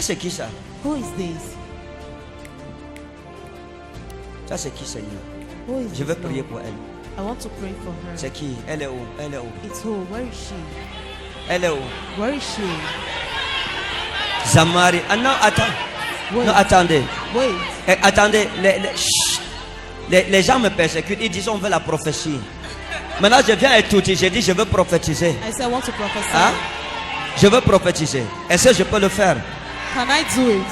c'est qui ça? Who is this? Ça c'est qui, Seigneur? Who is Je veux this, prier Lord? pour elle. I want to pray for her. C'est qui? Elle est où? Elle est où? It's who? Where is she? Elle est où? Where is she? Zamari. Ah non, attends. Wait. Non, attendez. Wait. Attendez. Chut. Les gens me persécutent. Ils disent on veut la prophétie. Maintenant, je viens étudier. J'ai dit je veux prophétiser. I said I want to prophesy. Hein? Je veux prophétiser. Est-ce que je peux le faire? Can I do it?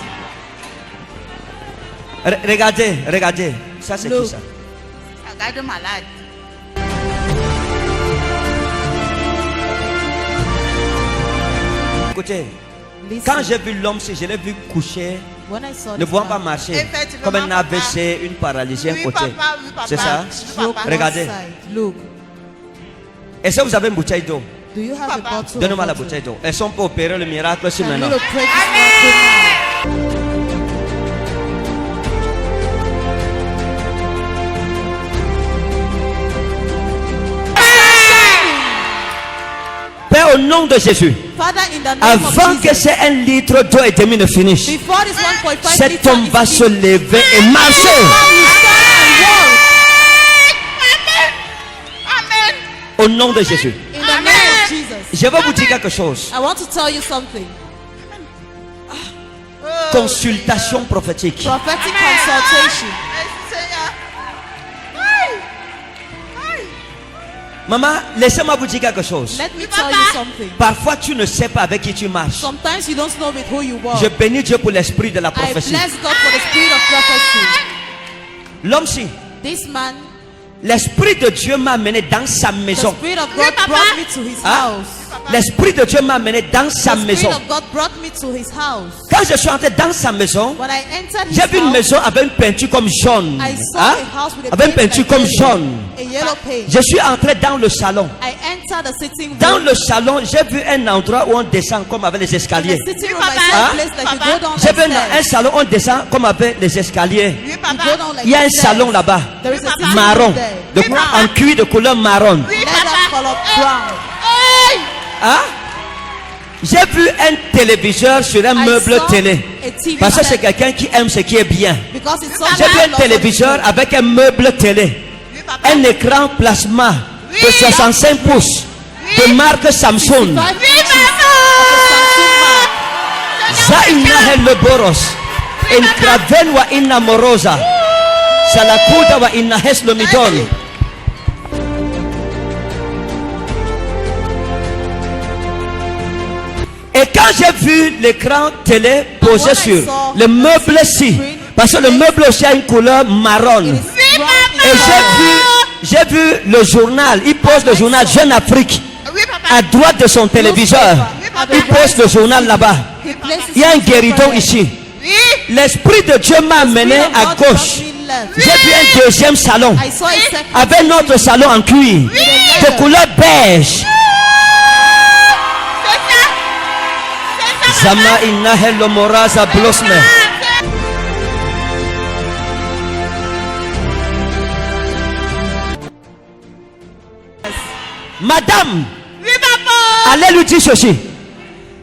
Regardez, regardez. Ça c'est qui Look. ça? Regarde malade. Écoutez, Listen. quand j'ai vu l'homme, si je l'ai vu coucher, When I saw ne this pouvant pas man, marcher, Effectivement, comme un papa. AVC, une paralysie, un Oui, côté. papa, oui, papa. C'est ça? Oui, look papa. one Regardez. side. Look. Est-ce que vous avez une bouteille d'eau? Do you have Papa. a bottle? Donnez-moi of la water? bouteille d'eau. Elles sont pour opérer le miracle aussi Can you maintenant. pray this miracle now? Père, au nom de Jésus, Father, in the name avant of que Jesus, c'est 1,5 litre d'eau et demi ne finisse, before this 1.5 cet liter homme is va se finished, lever et marcher. you stand and walk. Amen. Au nom de Jésus. In the name of Jesus. Je vais vous dire quelque chose. I want to tell you something. Consultation prophétique. Prophetic consultation. Merci, Seigneur. Aïe. Aïe. Maman, laissez-moi vous dire quelque chose. Let me Oui, tell papa. you something. Parfois, tu ne sais pas avec qui tu marches. Sometimes you don't know with who you walk. Je bénis Dieu pour l'esprit de la I prophétie. bless God for the spirit of prophecy. L'homme-ci, This man, l'esprit de Dieu m'a amené dans sa the maison. spirit of Oui, God papa. brought me to his Hein? house. L'esprit de Dieu m'a amené dans sa The spirit maison. of God brought me to his house. Quand je suis entré dans sa maison, When I entered his j'ai vu une house, maison avec une peinture comme jaune. I saw Hein? a house with a Avec une paint peinture like comme yellow, jaune. a yellow paint. Je suis entré dans le salon. I entered the sitting room. Dans le salon, j'ai vu un endroit où on descend comme avec les In escaliers. the sitting Oui, room, I papa. saw Hein? a place like Papa. you go down J'ai like vu un stairs. salon où on descend comme avec les escaliers. Oui, You papa. go down like Il y a un stairs. salon là-bas, There is a Papa. sitting marron, room there. de, Oui, papa. en cuir de couleur marron. Oui, Leather papa. color brown. Aïe. Hein? J'ai vu un téléviseur sur un I meuble saw télé. a TV Parce que c'est set. quelqu'un qui aime ce qui est bien. Because it's J'ai vu un téléviseur avec un meuble télé. Oui, papa. Un écran plasma Oui. de 65 pouces de marque Samsung. Zaina le boros. In kraven wa inna morosa. Salakuda wa inna heslo midon. Et quand j'ai vu l'écran télé posé when I sur saw le meuble-ci, parce que le meuble aussi a une couleur marron, et j'ai vu le journal, il pose le journal Jeune Afrique Oui, papa. à droite de son téléviseur, il pose le journal là-bas, il y a un guéridon ici. Oui. L'Esprit de Dieu m'a amené à gauche, j'ai vu un deuxième salon, I saw a second avec notre salon en cuir, de couleur beige. C'est ça. Zama inna hello moraza blosme. Madame, Oui, papa. allez lui dire ceci.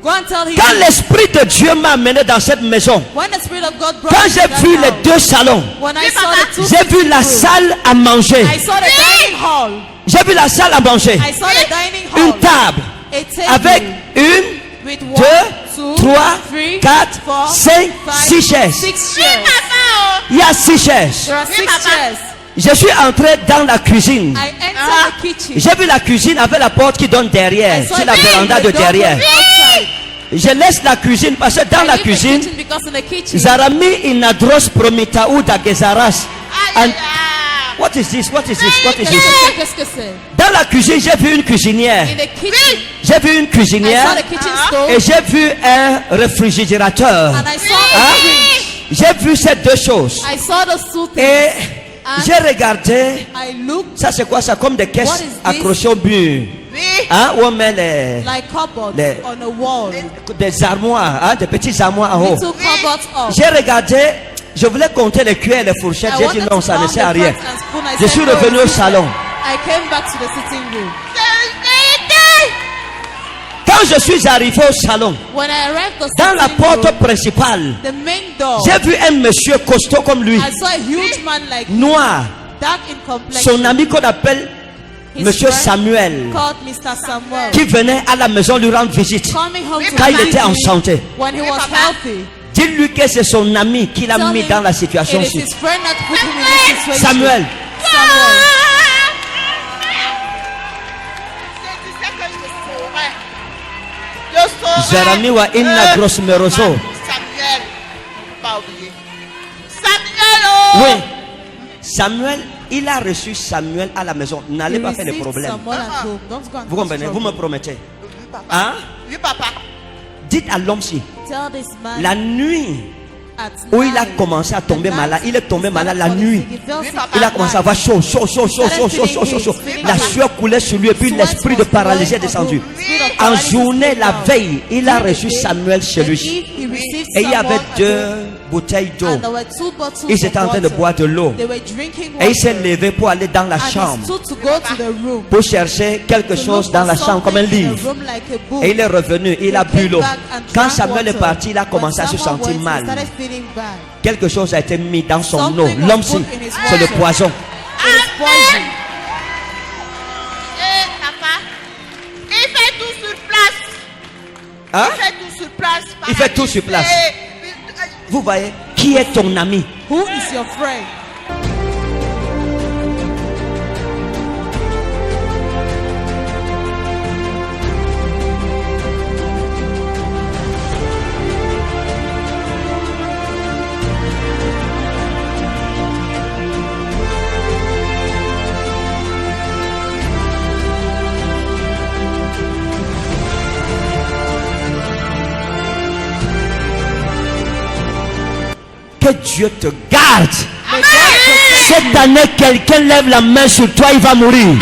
Go and tell him. Quand l'Esprit de Dieu m'a amené dans cette maison, When the spirit of God brought quand me to j'ai that vu les house, deux salons, when I Oui, saw papa. the two j'ai vu sitting la rooms, salle à manger. I saw the dining hall. J'ai vu la salle à manger. I saw the dining hall. Une table A table avec une, with one, deux, two, trois, three, quatre, four, cinq, five, six chaises. 6 chairs. Papa. Il y a 6 chaises. There are Oui, 6 papa. chairs. Je suis entré dans la cuisine. I entered the kitchen. J'ai vu la cuisine avec la porte qui donne derrière. I saw C'est la the véranda de door derrière. outside. Je laisse la cuisine parce que dans I la leave the cuisine, kitchen because in the kitchen, Zarami inadros promitaou da gezaras. Aïe, And aïe, what is this? What is this? What is this? qu'est-ce que c'est? Dans la cuisine, j'ai vu une cuisinière. In the kitchen, J'ai vu une I cuisinière saw the kitchen stove et j'ai vu un réfrigérateur. and I saw Hein? a fridge. J'ai vu ces deux choses. I saw those two things. Et And j'ai regardé. I looked Ça, c'est quoi ça? Comme des What caisses is this? accrochées au mur. Oui. Hein? Où on met les, like cupboards Les- on a wall. des armoires, hein? Des petits armoires en haut. Little cupboards up. J'ai regardé, je voulais compter les cuillères et les fourchettes. I J'ai wanted dit to non, ça ne count sert à the rien. forks and spoon. I Je said, suis no, revenu au it's salon. I came back to the sitting room. Quand Quand je suis arrivé au salon, When I arrived at dans la the porte room, principale, the main door, j'ai vu un monsieur costaud comme lui, I saw a huge man like noir, dark in complexion. son ami qu'on appelle His Monsieur friend Samuel, called Mr. Samuel, qui venait à la maison lui rendre visite coming home to quand il visit était en me santé. when he was healthy. Dis-lui que c'est son ami qui l'a Tell mis him dans la situation. it is his friend that put him in this situation. Samuel, Samuel. Jeremy wa inna gross meroso. Samuel, pas oublier. Samuel, oh! Oui, Samuel, il a reçu Samuel à la maison. N'allez He pas faire des received problèmes. Samuel at home. Don't go and Vous cause comprenez? Vous trouble. me promettez. Oui, papa. Hein? Oui, papa. Dites à l'homme-ci, Tell this man la nuit at où il a night, commencé à tomber the malade, night il est tombé he malade started la nuit. falling sick. He fell Oui, sick papa. Il a at commencé à night. avoir chaud, chaud, chaud, chaud, chaud, chaud, chaud, chaud, chaud. La sueur coulait sur lui et puis l'esprit de paralysie est descendu. En journée, la veille, il a reçu Samuel chez lui. Et il y avait 2 bouteilles d'eau. Ils étaient en train de boire de l'eau. Et il s'est levé pour aller dans la chambre pour chercher quelque chose dans la chambre comme un livre. Et il est revenu, il a bu l'eau. Quand Samuel est parti, il a commencé à se sentir mal. Quelque chose a été mis dans son eau. L'homme-ci, c'est le poison. Eh, papa. Il fait tout sur place. Hein? Il fait tout sur place. Il fait tout sur place. Eh, Vous voyez, qui est ton ami? Who is your friend? Que Dieu te garde. Cette année, quelqu'un lève la main sur toi, il va mourir.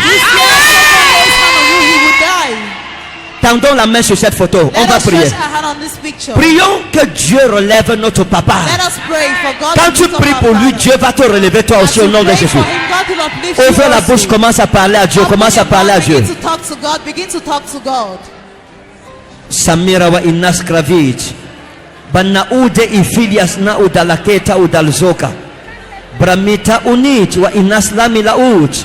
Tendons la main sur cette photo. On Let va us prier. stretch our hand on this picture. Prions que Dieu relève notre papa. Let us pray for God. Quand to tu lift up pries our pour lui, father. Dieu va te relever toi As aussi you au nom de pray Jésus. for him, God will uplift you Ouvre la also. bouche, commence à parler à Dieu. Open Commence à your parler à mouth, Dieu. Begin to talk to God. Begin to talk to God. Samira wa inas kravit. Banaude ifilias na udalaketa udalzoka. Bramita unit wa inas lamilaut.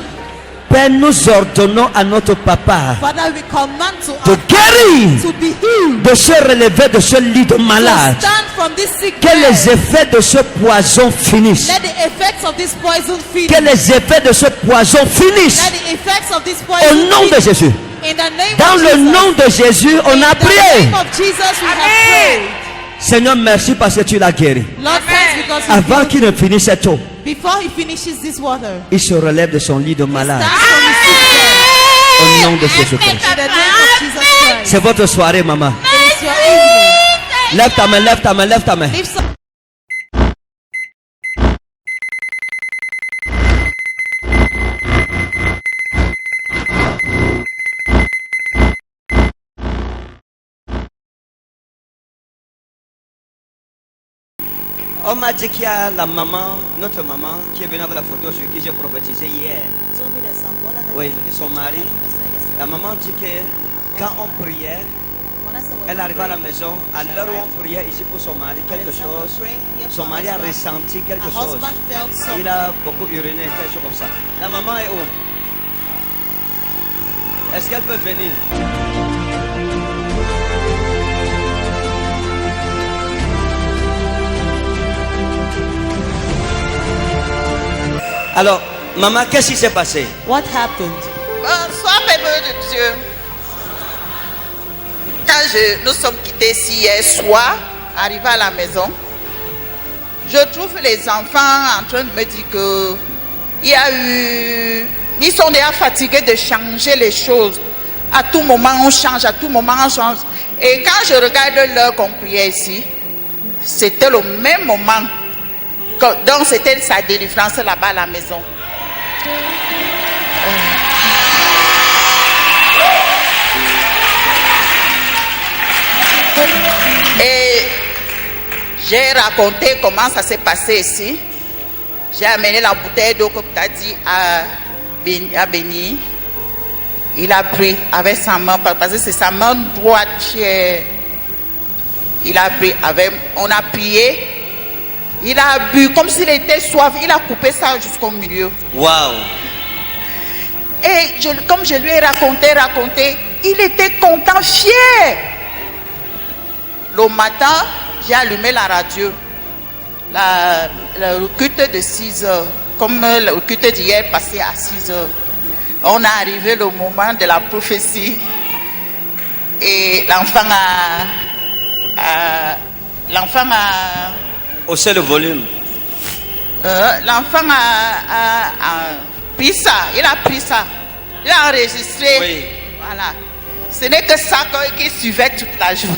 Père, nous ordonnons à notre papa Father, we command to de us guérir, to be healed. de se relever de ce lit de malade. To stand from this Que les sickness. effets de ce poison finissent. Let the effects of this poison finish. Que les effets de ce poison finissent. Let the effects of this Au poison nom de finish. Jésus. In the name Dans of le Jesus. nom de Jésus, on In a the prié. name of Jesus, we have prayed. Seigneur, merci parce que tu l'as guéri. Lord, thanks because you Avant healed qu'il ne finisse cette eau, Before he finishes this water, il se relève de son lit de malade. stand from his sick bed. Au nom de Jésus-Christ. In the name of Jesus Christ. C'est votre soirée, maman. It is your evening. Lève ta main, lève ta main, lève ta main. Lift some. On m'a dit qu'il y a la maman, notre maman, qui est venue avec la photo sur qui j'ai prophétisé hier. Oui, son mari. La maman dit que quand on priait, elle arrive à la maison, à l'heure où on priait ici pour son mari, quelque chose, son mari a ressenti quelque chose. Il a beaucoup uriné, quelque chose comme ça. La maman est où? Est-ce qu'elle peut venir? Alors, maman, qu'est-ce qui s'est passé? What happened? Bonsoir, peuple de Dieu. Quand nous sommes quittés ici hier soir, arrivés à la maison, je trouve les enfants en train de me dire que ils sont déjà fatigués de changer les choses. À tout moment on change, à tout moment on change. Et quand je regarde l'heure qu'on priait ici, c'était le même moment. Donc c'était sa délivrance là-bas à la maison. Et j'ai raconté comment ça s'est passé ici. J'ai amené la bouteille d'eau, comme tu as dit, à Béni. Il a pris avec sa main, parce que c'est sa main droite qui est... Il a pris avec... On a prié. Il a bu comme s'il était soif. Il a coupé ça jusqu'au milieu. Waouh. Et comme je lui ai raconté, il était content, fier. Le matin, j'ai allumé la radio. Le culte de 6 heures. Comme le culte d'hier passé à 6 heures. On est arrivé le moment de la prophétie. Et l'enfant a haussez le volume. L'enfant a pris ça. Il a pris ça. Il a enregistré. Oui. Voilà. Ce n'est que ça qui suivait toute la journée.